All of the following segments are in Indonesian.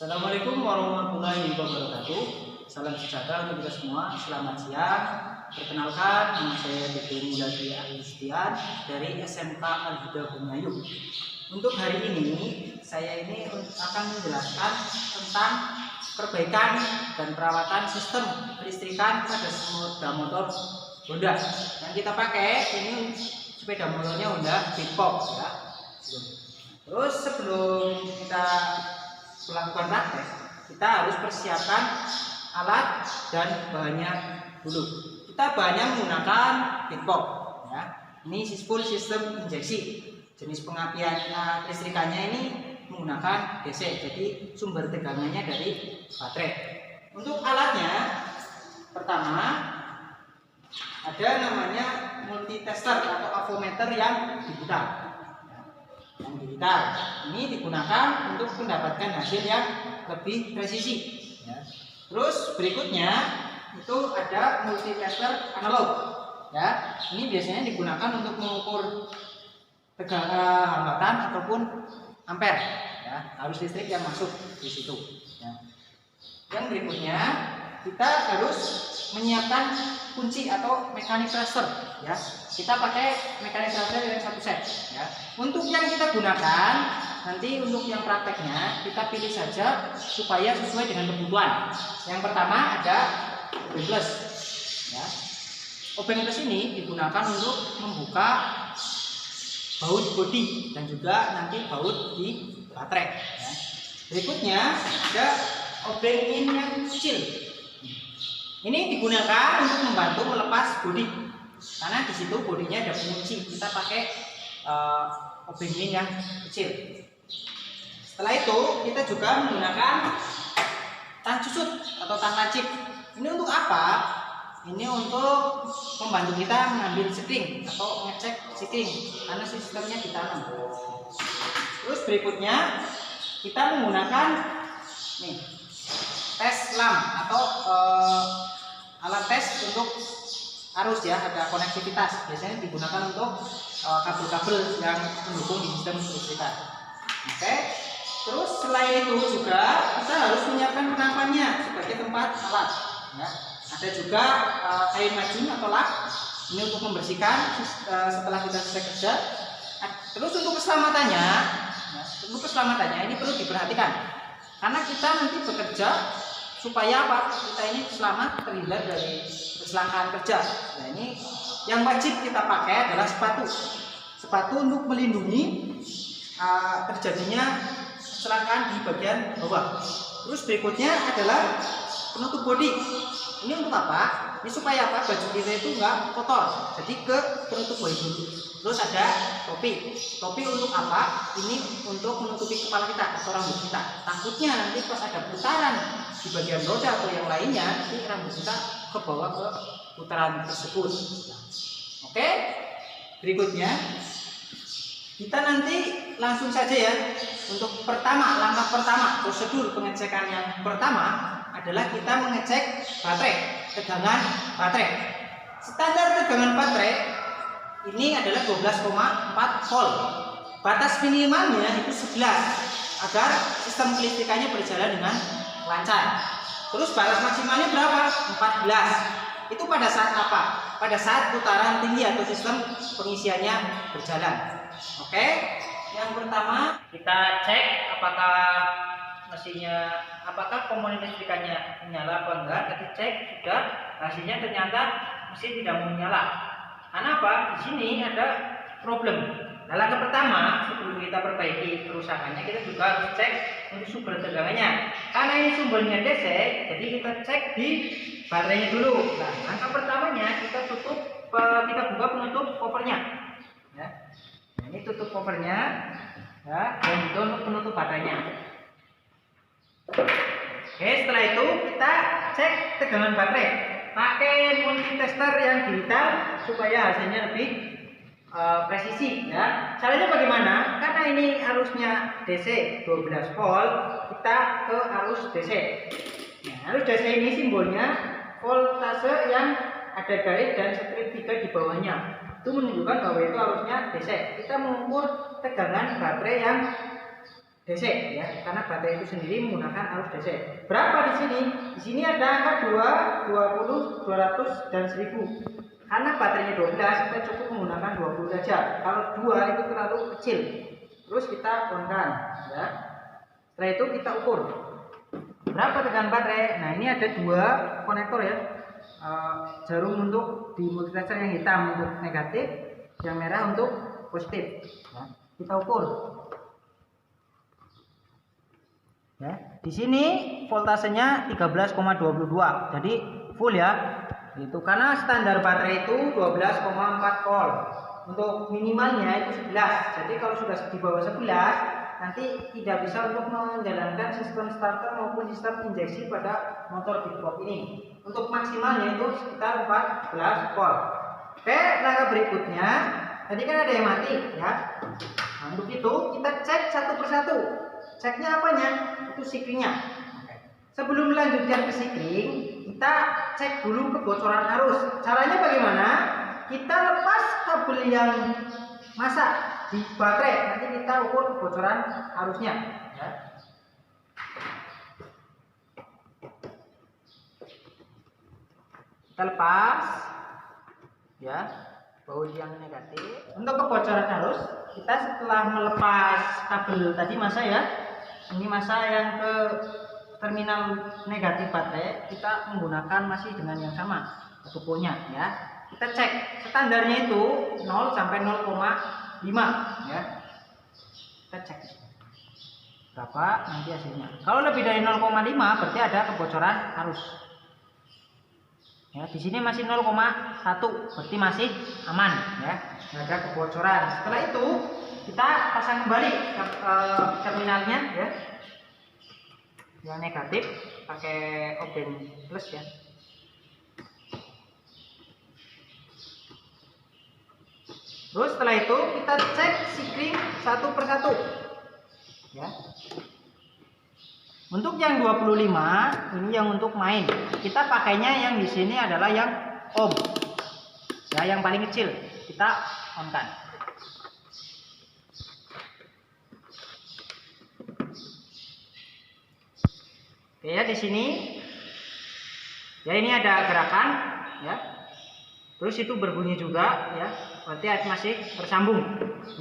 Assalamualaikum warahmatullahi wabarakatuh. Salam sejahtera untuk kita semua. Selamat siang. Perkenalkan, nama saya Dede Mulyadi Agustian dari SMK Al-Huda Bumayu. Untuk hari ini, saya akan menjelaskan tentang perbaikan dan perawatan sistem kelistrikan pada sepeda motor Honda. Yang kita pakai ini sepeda motornya Honda Britpop ya. Terus sebelum kita melakukan praktek, kita harus persiapkan alat dan bahannya dulu. Kita bahannya menggunakan Britpop ya. Ini full sistem injeksi. Jenis pengapian listrikannya ini menggunakan DC, jadi sumber tegangannya dari baterai. Untuk alatnya, pertama ada namanya multitester atau avometer yang digital. Ini digunakan untuk mendapatkan hasil yang lebih presisi ya. Terus berikutnya itu ada multitester analog ya. Ini biasanya digunakan untuk mengukur tegangan hambatan ataupun ampere ya, arus listrik yang masuk di situ ya. Yang berikutnya kita harus menyiapkan kunci atau mechanic transfer ya. Kita pakai mechanic transfer yang satu set ya. Untuk yang kita gunakan nanti untuk yang prakteknya kita pilih saja supaya sesuai dengan kebutuhan. Yang pertama ada obeng plus ya. Obeng plus ini digunakan untuk membuka baut bodi dan juga nanti baut di baterai ya. Berikutnya ada obeng in yang kecil. Ini digunakan untuk membantu melepas bodi, karena di situ bodinya ada pengunci. Kita pakai obeng in yang kecil. Setelah itu kita juga menggunakan tang susut atau tang lancip. Ini untuk apa? Ini untuk membantu kita mengambil sekring atau mengecek sekring, karena sistemnya ditanam. Terus berikutnya kita menggunakan nih tes lam atau alat tes untuk arus ya, ada konektivitas. Biasanya digunakan untuk kabel-kabel yang mendukung di sistem kelistrikan. Oke. Terus selain itu juga kita harus menyiapkan penampaannya sebagai tempat alat ya. Ada juga kain macun atau lap ini untuk membersihkan setelah kita selesai kerja. Terus untuk keselamatannya ini perlu diperhatikan karena kita nanti bekerja supaya apa? Kita ini selamat terhindar dari kecelakaan kerja. Nah, ini yang wajib kita pakai adalah sepatu untuk melindungi terjadinya kecelakaan di bagian bawah. Terus berikutnya adalah penutup bodi. Ini untuk apa? Ini supaya apa? Baju kita itu enggak kotor. Jadi ke penutup bodi dulu. Terus ada topi. Topi untuk apa? Ini untuk menutupi kepala kita atau rambut kita. Takutnya nanti pas ada putaran di bagian roda atau yang lainnya, nanti rambut kita ke bawah ke putaran tersebut. Oke. Berikutnya kita nanti langsung saja ya. Untuk langkah pertama, prosedur pengecekan yang pertama adalah kita mengecek baterai, tegangan baterai. Standar tegangan baterai ini adalah 12,4 volt. Batas minimalnya itu 11 agar sistem kelistrikannya berjalan dengan lancar. Terus batas maksimalnya berapa? 14. Itu pada saat apa? Pada saat putaran tinggi atau sistem pengisiannya berjalan. Oke. Yang pertama kita cek apakah komponen listrikannya menyala atau enggak. Kita cek sudah, hasilnya ternyata mesin tidak mau menyala. Karena apa? Di sini ada problem. Nah, langkah pertama sebelum kita perbaiki kerusakannya, kita juga harus cek untuk sumber tegangannya. Karena ini sumbernya DC, jadi kita cek di baterainya dulu. Nah, langkah pertamanya kita buka penutup covernya. Ya. Nah, ini tutup covernya, ya, dan itu untuk penutup baterainya. Oke, setelah itu kita cek tegangan baterai. Pakai multitester yang digital supaya hasilnya lebih presisi ya. Caranya bagaimana? Karena ini arusnya DC 12 volt, kita ke arus DC. Nah, arus DC ini simbolnya voltase yang ada garis dan strip 3 di bawahnya. Itu menunjukkan bahwa itu arusnya DC. Kita mengukur tegangan baterai yang DC ya, karena baterai itu sendiri menggunakan arus DC. Berapa di sini? Di sini ada angka 2, 20, 200 dan 1000. Karena baterainya 12, kita cukup menggunakan 20 saja. Kalau 2 itu terlalu kecil. Terus kita on-kan ya. Setelah itu kita ukur berapa tegangan baterai. Nah, ini ada 2 konektor ya. Jarum untuk di multitester yang hitam untuk negatif, yang merah untuk positif. Ya, kita ukur. Ya, di sini voltasenya 13,22. Jadi full ya. Itu karena standar baterai itu 12,4 volt. Untuk minimalnya itu 11. Jadi kalau sudah di bawah 11 nanti tidak bisa untuk menjalankan sistem starter maupun sistem injeksi pada motor big box ini. Untuk maksimalnya itu sekitar 14 volt. Oke, langkah berikutnya tadi kan ada yang mati ya. Nah, untuk itu kita cek satu persatu. Ceknya apanya? Itu sikringnya. Sebelum melanjutkan ke sikring, kita cek dulu kebocoran arus. Caranya bagaimana? Kita lepas kabel yang masak di baterai, nanti kita ukur kebocoran arusnya ya. Kita lepas ya baut yang negatif. Untuk kebocoran arus, kita setelah melepas kabel tadi masa ya, ini masa yang ke terminal negatif baterai, kita menggunakan masih dengan yang sama tuponya ya. Kita cek standarnya itu 0 sampai 0,5 ya. Kita cek berapa nanti hasilnya. Kalau lebih dari 0,5 berarti ada kebocoran arus. Ya, di sini masih 0,1 berarti masih aman ya. Nggak ada kebocoran. Setelah itu kita pasang kembali terminalnya ya. Yang negatif pakai obeng plus ya. Terus setelah itu kita cek sikring satu persatu ya. Untuk yang 25 ini yang untuk main, kita pakainya yang di sini adalah yang ohm ya, yang paling kecil kita on kan. Oke ya, di sini ya ini ada gerakan ya. Terus itu berbunyi juga ya, berarti masih tersambung.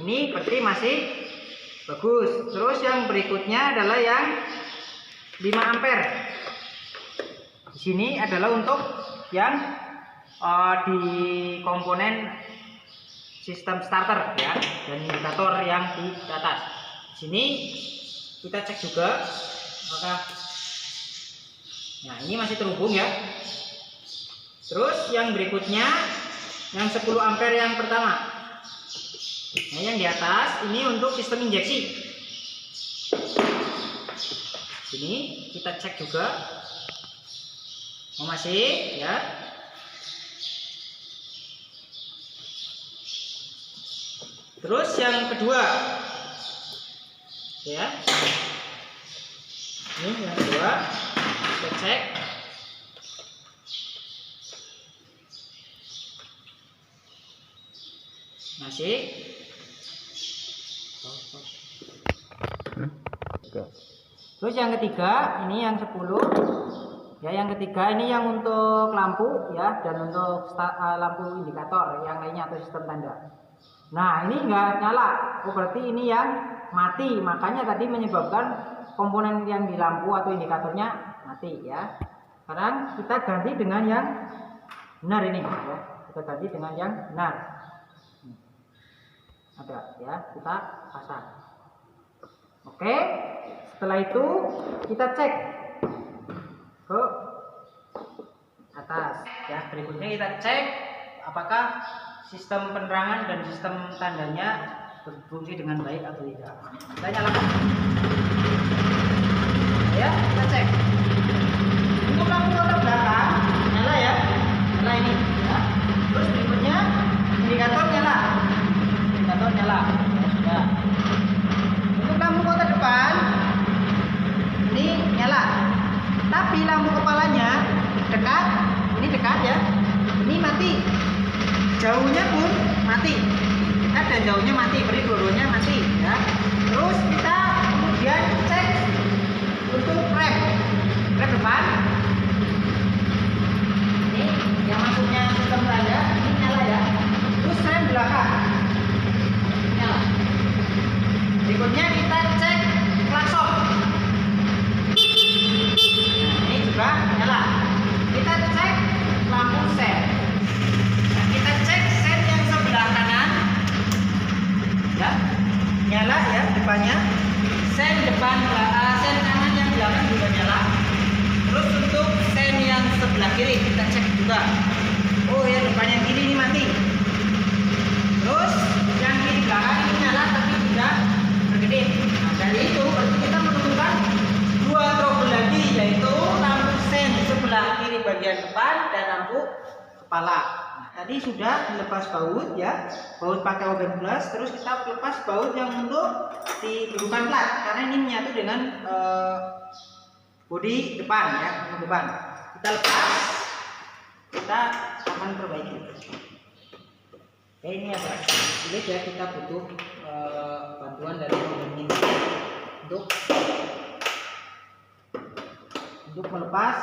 Ini berarti masih bagus. Terus yang berikutnya adalah yang 5 ampere. Di sini adalah untuk yang di komponen sistem starter ya, dan indikator yang di atas. Di sini kita cek juga apakah, nah ini masih terhubung ya. Terus yang berikutnya yang 10 ampere yang pertama. Nah, yang di atas ini untuk sistem injeksi. Sini kita cek juga. Oh, masih ya. Terus yang kedua. Ya. Ini yang kedua. Kita cek. Masih. Terus yang ketiga ini yang 10 ya, yang ketiga ini yang untuk lampu ya, dan untuk lampu indikator yang lainnya atau sistem tanda. Nah ini enggak nyala, oh berarti ini yang mati, makanya tadi menyebabkan komponen yang di lampu atau indikatornya mati ya. Sekarang kita ganti dengan yang benar ini ya, kita ganti dengan yang benar. Ada ya, kita pasang. Oke, setelah itu kita cek ke atas ya. Berikutnya kita cek apakah sistem penerangan dan sistem tandanya berfungsi dengan baik atau tidak. Kita nyalakan ya, kita cek. Untuk lampu roda belakang nyala ya, nyala ini ya. Terus berikutnya indikator nyala, indikator nyala ya, sudah. Untuk lampu kota depan ini nyala, tapi lampu kepalanya dekat, ini dekat ya, ini mati, jauhnya pun mati, dekat dan jauhnya mati, beri dua-duanya mati ya. Terus kita kemudian belakang. Nyala. Berikutnya kita cek klakson. Nah, ini juga nyala. Kita cek lampu sen. Nah, kita cek sen yang sebelah kanan. Ya, nyala ya depannya. Sen depan, sen kanan yang belakang juga nyala. Terus untuk sen yang sebelah kiri kita cek juga. Oh ya, depan yang kiri ini mati. Terus yang kiri belakang ini nyala tapi tidak berkedip. Nah, dari itu berarti kita menemukan dua trouble lagi, yaitu lampu sen sebelah kiri bagian depan dan lampu kepala. Nah, tadi sudah dilepas baut ya, baut pakai oven plus. Terus kita lepas baut yang untuk di dudukan plat karena ini menyatu dengan bodi depan ya, depan. Kita lepas, kita akan perbaiki. Oke, ini agak sulit ya, kita butuh bantuan dari oven ini untuk melepas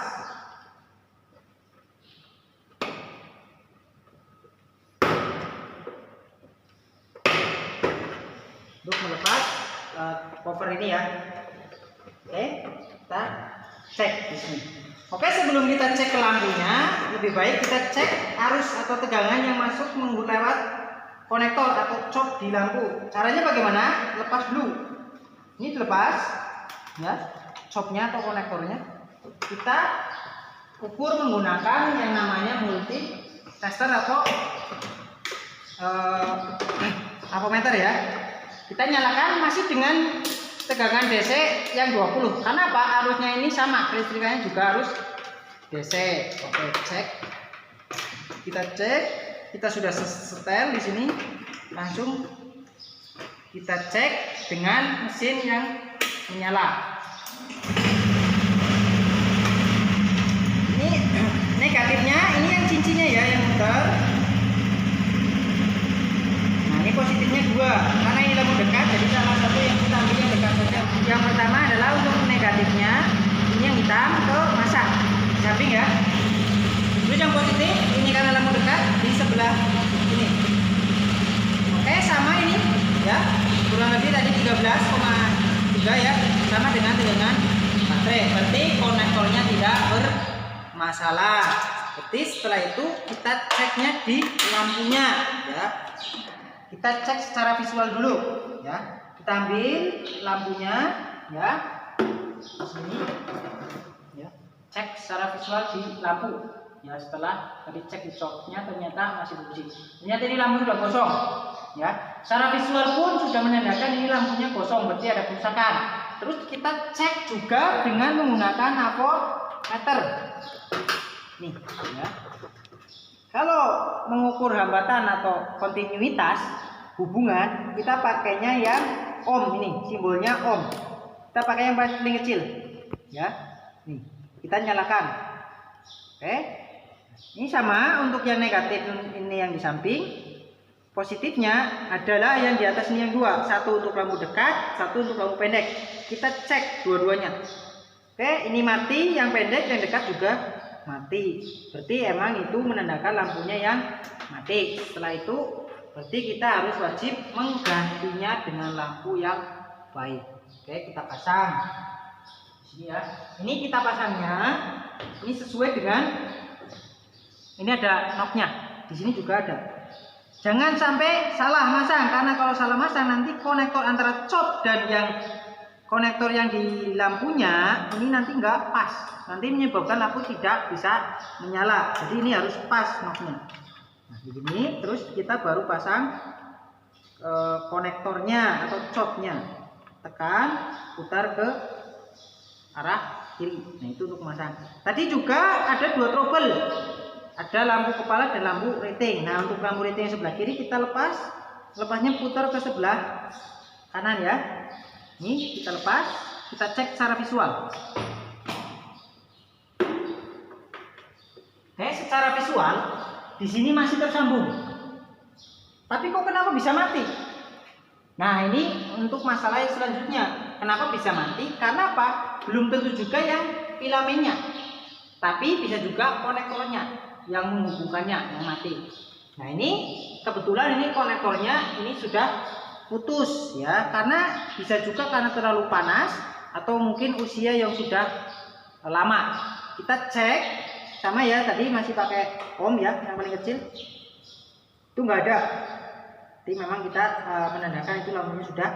cover ini ya. Oke, kita cek di sini. Oke, sebelum kita cek ke lampunya, lebih baik kita cek arus atau tegangan yang masuk lewat konektor atau cop di lampu. Caranya bagaimana? Lepas dulu. Ini dilepas ya, copnya atau konektornya. Kita ukur menggunakan yang namanya multi tester atau ampermeter ya. Kita nyalakan masih dengan tegangan DC yang 20. Karena apa? Arusnya ini sama, kelistrikannya juga harus DC. Oke, cek. Kita cek, kita sudah setel di sini. Langsung kita cek dengan mesin yang menyala. Ini negatifnya, ini yang cincinnya ya, yang muter. Nah, ini positifnya 2 karena ini lampu dekat, jadi salah satu yang kita ambil yang dekat saja. Yang pertama adalah untuk negatifnya, ini yang hitam ke masak samping ya. Terus yang positif ini karena lampu dekat di sebelah ini. Oke, sama ini ya, kurang lebih tadi 13,3 ya, sama dengan tegangan baterai. Berarti konektornya tidak bermasalah. Berarti setelah itu kita ceknya di lampunya ya. Kita cek secara visual dulu ya. Kita ambil lampunya ya, sini ya. Cek secara visual di lampu ya. Setelah tadi cek di coknya ternyata masih bunyi. Ternyata ini lampu sudah kosong ya. Secara visual pun sudah menandakan ini lampunya kosong, berarti ada kerusakan. Terus kita cek juga dengan menggunakan ampermeter nih ya. Kalau mengukur hambatan atau kontinuitas hubungan, kita pakainya yang ohm, ini simbolnya ohm. Kita pakai yang paling kecil ya. Nih, kita nyalakan. Oke. Ini sama untuk yang negatif ini yang di samping. Positifnya adalah yang di atas ini yang 2. Satu untuk lampu dekat, satu untuk lampu pendek. Kita cek dua-duanya. Oke, ini mati, yang pendek, yang dekat juga mati. Berarti emang itu menandakan lampunya yang mati. Setelah itu berarti kita harus wajib menggantinya dengan lampu yang baik. Oke, kita pasang sini ya. Ini kita pasangnya ini sesuai dengan ini ada knob-nya. Di sini juga ada. Jangan sampai salah masang, karena kalau salah masang nanti konektor antara cop dan yang konektor yang di lampunya ini nanti nggak pas, nanti menyebabkan lampu tidak bisa menyala. Jadi ini harus pas knob-nya. Nah, begini, terus kita baru pasang konektornya atau copnya. Tekan, putar ke arah kiri. Nah, itu untuk memasang. Tadi juga ada 2 trouble. Ada lampu kepala dan lampu rating. Nah, untuk lampu rating yang sebelah kiri kita lepas. Lepasnya putar ke sebelah kanan ya. Ini kita lepas, kita cek secara visual. Oke, secara visual di sini masih tersambung. Tapi kok kenapa bisa mati? Nah, ini untuk masalah yang selanjutnya. Kenapa bisa mati? Karena apa? Belum tentu juga yang filamennya. Tapi bisa juga konektornya yang menghubungkannya yang mati. Nah ini kebetulan ini konektornya ini sudah putus ya, karena bisa juga karena terlalu panas atau mungkin usia yang sudah lama. Kita cek sama ya, tadi masih pakai ohm ya, yang paling kecil itu nggak ada. Jadi memang kita menandakan itu lampunya sudah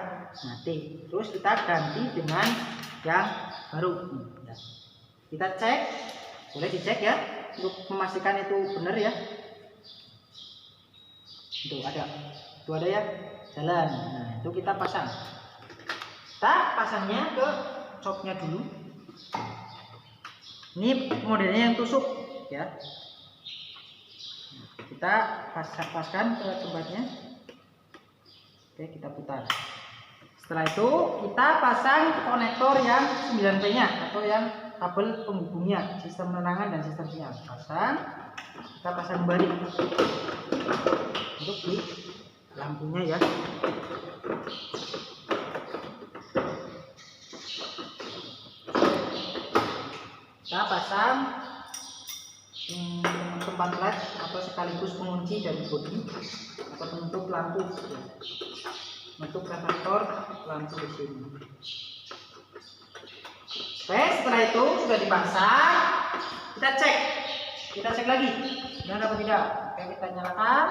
mati. Terus kita ganti dengan yang baru. Kita cek, boleh dicek ya untuk memastikan itu benar ya. Itu ada ya, jalan. Nah itu kita pasang. Kita pasangnya ke coknya dulu. Ini modelnya yang tusuk ya. Kita paskan ke tempatnya. Oke, kita putar. Setelah itu kita pasang konektor yang 9P nya atau yang kabel penghubungnya, sistem penerangan dan sistem sinyal. Kita pasang kembali untuk di lampunya ya. Kita pasang tempat led atau sekaligus pengunci dari bodi atau penutup lampu ya. Untuk reflektor lampu di sini. Oke, setelah itu sudah dipasang, kita cek lagi benar apa tidak. Oke, kita nyalakan.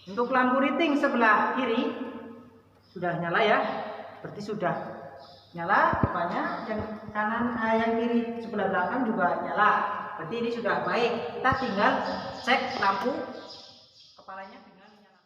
Untuk lampu riting sebelah kiri sudah nyala ya, berarti sudah nyala. Rupanya yang kanan, yang kiri sebelah belakang juga nyala, berarti ini sudah baik. Kita tinggal cek lampu kepalanya dengan menyalakan.